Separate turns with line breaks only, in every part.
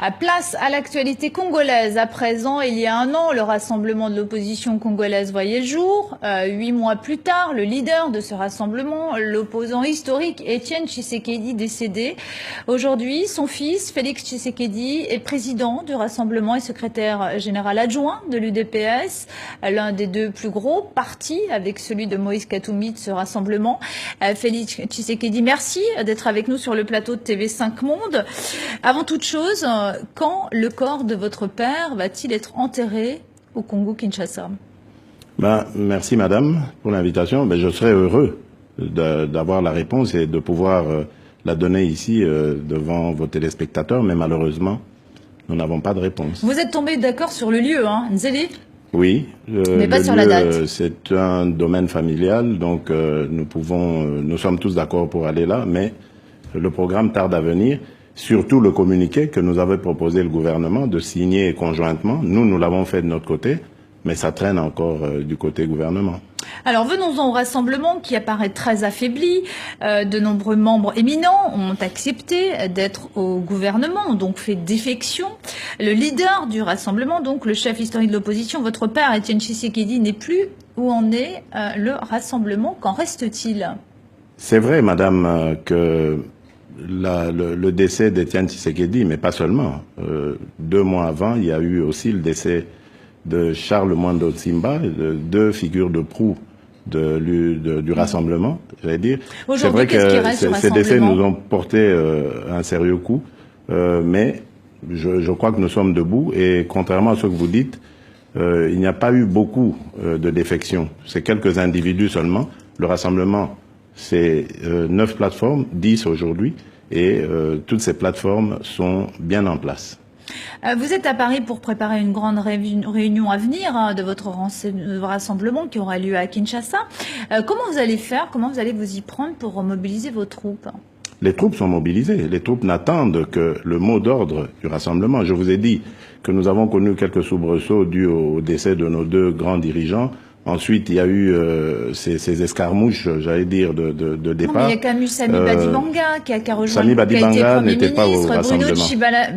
Place à l'actualité congolaise. À présent, il y a un an, le rassemblement de l'opposition congolaise voyait le jour. 8 mois plus tard, le leader de ce rassemblement, l'opposant historique Étienne Tshisekedi, décédé. Aujourd'hui, son fils, Félix Tshisekedi, est président du rassemblement et secrétaire général adjoint de l'UDPS, l'un des deux plus gros partis avec celui de Moïse Katumbi de ce rassemblement. Félix Tshisekedi, merci d'être avec nous sur le plateau de TV5 Monde. Avant toute chose, quand le corps de votre père va-t-il être enterré au Congo-Kinshasa?
Merci madame pour l'invitation. Je serais heureux d'avoir la réponse et de pouvoir la donner ici devant vos téléspectateurs, mais malheureusement, nous n'avons pas de réponse.
Vous êtes tombé d'accord sur le lieu, hein, Nzeli?
Oui,
mais pas sur la date.
C'est un domaine familial, donc nous sommes tous d'accord pour aller là, mais le programme tarde à venir. Surtout le communiqué que nous avait proposé le gouvernement de signer conjointement. Nous l'avons fait de notre côté, mais ça traîne encore du côté gouvernement.
Alors venons-en au rassemblement qui apparaît très affaibli. De nombreux membres éminents ont accepté d'être au gouvernement, ont donc fait défection. Le leader du rassemblement, donc le chef historique de l'opposition, votre père Étienne Tshisekedi, n'est plus. Où en est le rassemblement? Qu'en reste-t-il?
C'est vrai, madame, que le décès d'Étienne Tshisekedi, mais pas seulement. 2 mois avant, il y a eu aussi le décès de Charles Mwando Tsimba, deux figures de proue du rassemblement, j'allais dire. C'est vrai que ces décès nous ont porté un sérieux coup, mais je crois que nous sommes debout et contrairement à ce que vous dites, il n'y a pas eu beaucoup de défections. C'est quelques individus seulement. Le rassemblement, c'est 9 plateformes, 10 aujourd'hui, et toutes ces plateformes sont bien en place.
Vous êtes à Paris pour préparer une grande réunion à venir de votre rassemblement qui aura lieu à Kinshasa. Comment vous allez faire, comment vous allez vous y prendre pour mobiliser vos troupes?
Les troupes sont mobilisées. Les troupes n'attendent que le mot d'ordre du rassemblement. Je vous ai dit que nous avons connu quelques soubresauts dus au décès de nos 2 grands dirigeants. Ensuite, il y a eu ces escarmouches, j'allais dire, de départ.
Non, mais il y a quand même eu Sami Badibanga qui a rejoint,
Sami Badibanga n'était pas au rassemblement.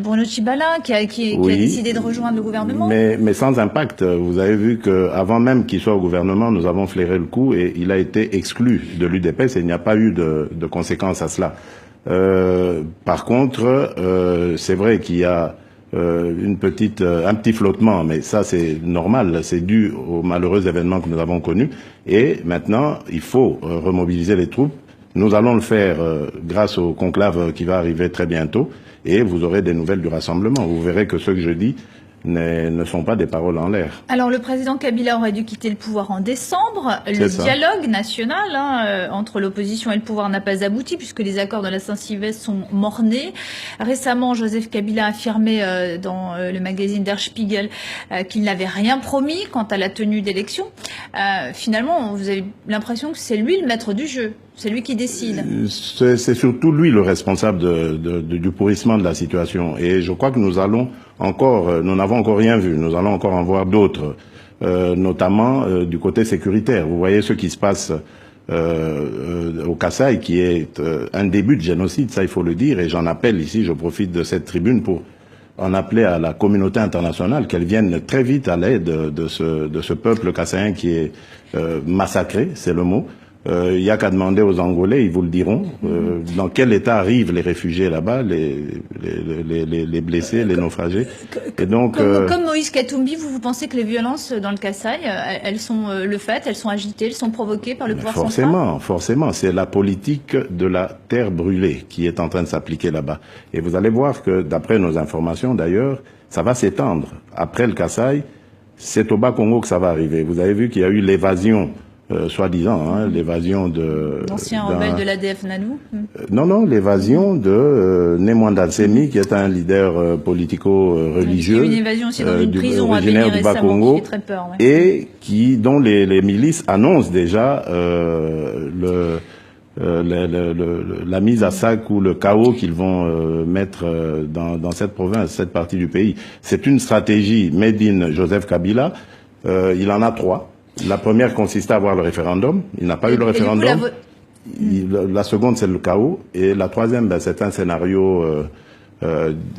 Bruno Tshibala qui a décidé de rejoindre le gouvernement.
Mais sans impact. Vous avez vu qu'avant même qu'il soit au gouvernement, nous avons flairé le coup et il a été exclu de l'UDPS et il n'y a pas eu de conséquences à cela. Par contre, c'est vrai qu'il y a un petit flottement, mais ça c'est normal, c'est dû aux malheureux événements que nous avons connus. Et maintenant, il faut remobiliser les troupes. Nous allons le faire grâce au conclave qui va arriver très bientôt, et vous aurez des nouvelles du rassemblement. Vous verrez que ce que je dis ne sont pas des paroles en l'air.
Alors le président Kabila aurait dû quitter le pouvoir en décembre. Le dialogue national entre l'opposition et le pouvoir n'a pas abouti puisque les accords de la Saint-Sylvestre sont mornés. Récemment, Joseph Kabila a affirmé dans le magazine Der Spiegel qu'il n'avait rien promis quant à la tenue d'élections. Finalement, vous avez l'impression que c'est lui le maître du jeu. C'est lui qui décide.
C'est surtout lui le responsable du pourrissement de la situation. Et je crois que nous n'avons encore rien vu. Nous allons encore en voir d'autres, notamment du côté sécuritaire. Vous voyez ce qui se passe au Kasaï, qui est un début de génocide, ça il faut le dire. Et j'en appelle ici, je profite de cette tribune pour en appeler à la communauté internationale qu'elle vienne très vite à l'aide de ce peuple kassaïen qui est massacré, c'est le mot. Il n'y a qu'à demander aux Angolais, ils vous le diront, dans quel état arrivent les réfugiés là-bas, les blessés, les naufragés. Et donc,
comme Moïse Katumbi, vous pensez que les violences dans le Kasaï, elles sont le fait, elles sont agitées, elles sont provoquées par le pouvoir central?
Forcément. C'est la politique de la terre brûlée qui est en train de s'appliquer là-bas. Et vous allez voir que, d'après nos informations d'ailleurs, ça va s'étendre. Après le Kasaï, c'est au Bas-Congo que ça va arriver. Vous avez vu qu'il y a eu l'évasion soi-disant, l'évasion
d'ancien rebelle de l'ADF Nanou.
Non, l'évasion de Nemwanda Nsemi, qui est un leader politico-religieux,
une évasion aussi dans une prison
originaire du Bas-Congo,
très peur,
et dont les milices annoncent déjà la mise à sac ou le chaos qu'ils vont mettre dans cette province, cette partie du pays. C'est une stratégie made in Joseph Kabila. Il en a 3. La première consistait à avoir le référendum. Il n'a pas eu le référendum. La seconde, c'est le chaos. Et la troisième, c'est un scénario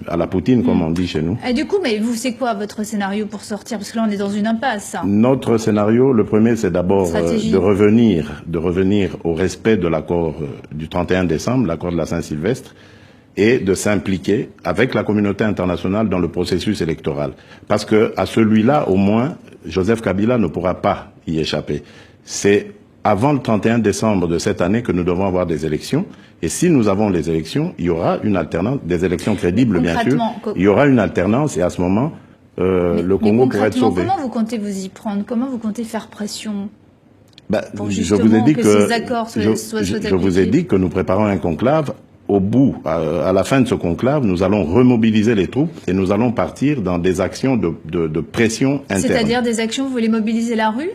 à la Poutine, comme on dit chez nous.
Et du coup, mais vous, c'est quoi votre scénario pour sortir? Parce que là, on est dans une impasse.
Notre scénario, le premier, c'est d'abord de revenir au respect de l'accord du 31 décembre, l'accord de la Saint-Sylvestre, et de s'impliquer avec la communauté internationale dans le processus électoral. Parce que à celui-là, au moins, Joseph Kabila ne pourra pas y échapper. C'est avant le 31 décembre de cette année que nous devons avoir des élections. Et si nous avons les élections, il y aura une alternance, des élections crédibles, bien sûr. Il y aura une alternance et à ce moment, le Congo pourrait être sauvé.
Comment vous comptez vous y prendre? Comment vous comptez faire pression pour
je vous ai dit
que ces accords soient
je vous ai dit que nous préparons un conclave. Au bout, à la fin de ce conclave, nous allons remobiliser les troupes et nous allons partir dans des actions de pression interne.
C'est-à-dire des actions, vous voulez mobiliser la rue?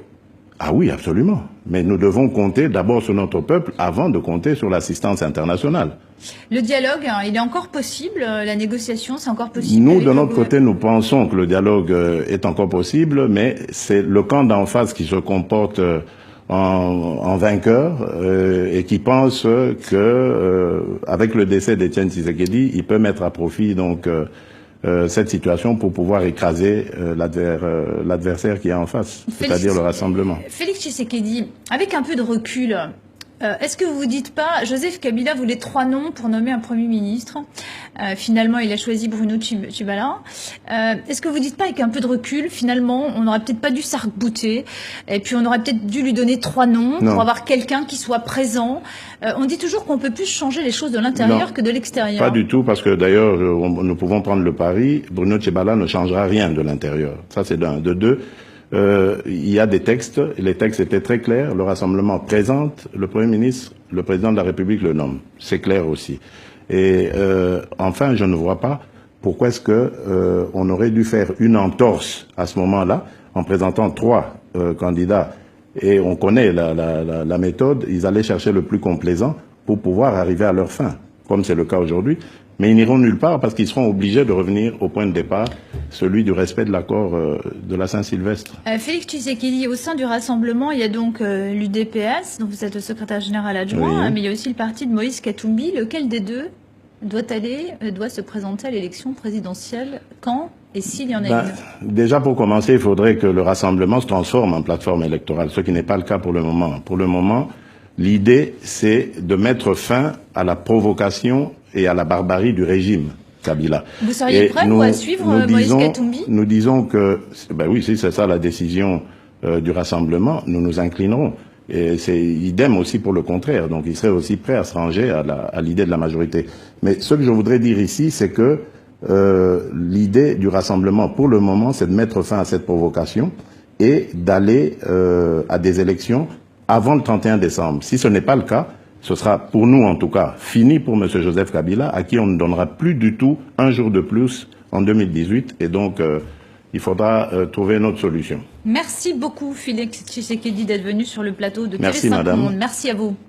Ah oui, absolument. Mais nous devons compter d'abord sur notre peuple avant de compter sur l'assistance internationale.
Le dialogue, il est encore possible? La négociation, c'est encore possible?
Nous, de notre côté, nous pensons que le dialogue est encore possible, mais c'est le camp d'en face qui se comporte en vainqueur et qui pense que avec le décès d'Etienne Tshisekedi, il peut mettre à profit donc cette situation pour pouvoir écraser l'adversaire qui est en face, c'est-à-dire le rassemblement.
Félix Tshisekedi, avec un peu de recul, est-ce que vous vous dites pas, Joseph Kabila voulait 3 noms pour nommer un Premier ministre, finalement il a choisi Bruno Tshibala. Est-ce que vous dites pas, avec un peu de recul, finalement on n'aurait peut-être pas dû s'arc-bouter, et puis on aurait peut-être dû lui donner 3 noms pour avoir quelqu'un qui soit présent? On dit toujours qu'on peut plus changer les choses de l'intérieur que de l'extérieur.
Pas du tout, parce que d'ailleurs nous pouvons prendre le pari, Bruno Tshibala ne changera rien de l'intérieur. Ça c'est d'un. De deux, il y a des textes, les textes étaient très clairs, le rassemblement présente le Premier ministre, le Président de la République le nomme. C'est clair aussi. Et enfin, je ne vois pas pourquoi est-ce que on aurait dû faire une entorse à ce moment-là, en présentant 3 candidats, et on connaît la méthode, ils allaient chercher le plus complaisant pour pouvoir arriver à leur fin, comme c'est le cas aujourd'hui. Mais ils n'iront nulle part parce qu'ils seront obligés de revenir au point de départ, celui du respect de l'accord de la Saint-Sylvestre.
Félix Tshisekedi, au sein du rassemblement, il y a donc l'UDPS, dont vous êtes le secrétaire général adjoint, oui. Mais il y a aussi le parti de Moïse Katumbi. Lequel des deux doit se présenter à l'élection présidentielle? Quand et s'il y en a une?
Déjà, pour commencer, il faudrait que le rassemblement se transforme en plateforme électorale, ce qui n'est pas le cas pour le moment. Pour le moment, l'idée, c'est de mettre fin à la provocation et à la barbarie du régime Kabila.
Vous seriez prêt à suivre Moïse Katumbi?
Nous disons que, oui, si c'est ça la décision du rassemblement, nous nous inclinerons. Et c'est idem aussi pour le contraire. Donc, il serait aussi prêt à se ranger à l'idée de la majorité. Mais ce que je voudrais dire ici, c'est que l'idée du rassemblement, pour le moment, c'est de mettre fin à cette provocation et d'aller à des élections avant le 31 décembre. Si ce n'est pas le cas, ce sera, pour nous en tout cas, fini pour M. Joseph Kabila, à qui on ne donnera plus du tout un jour de plus en 2018. Et donc, il faudra trouver une autre solution.
Merci beaucoup, Félix Tshisekedi, d'être venu sur le plateau de
Merci,
TV5
madame.
Monde. Merci à vous.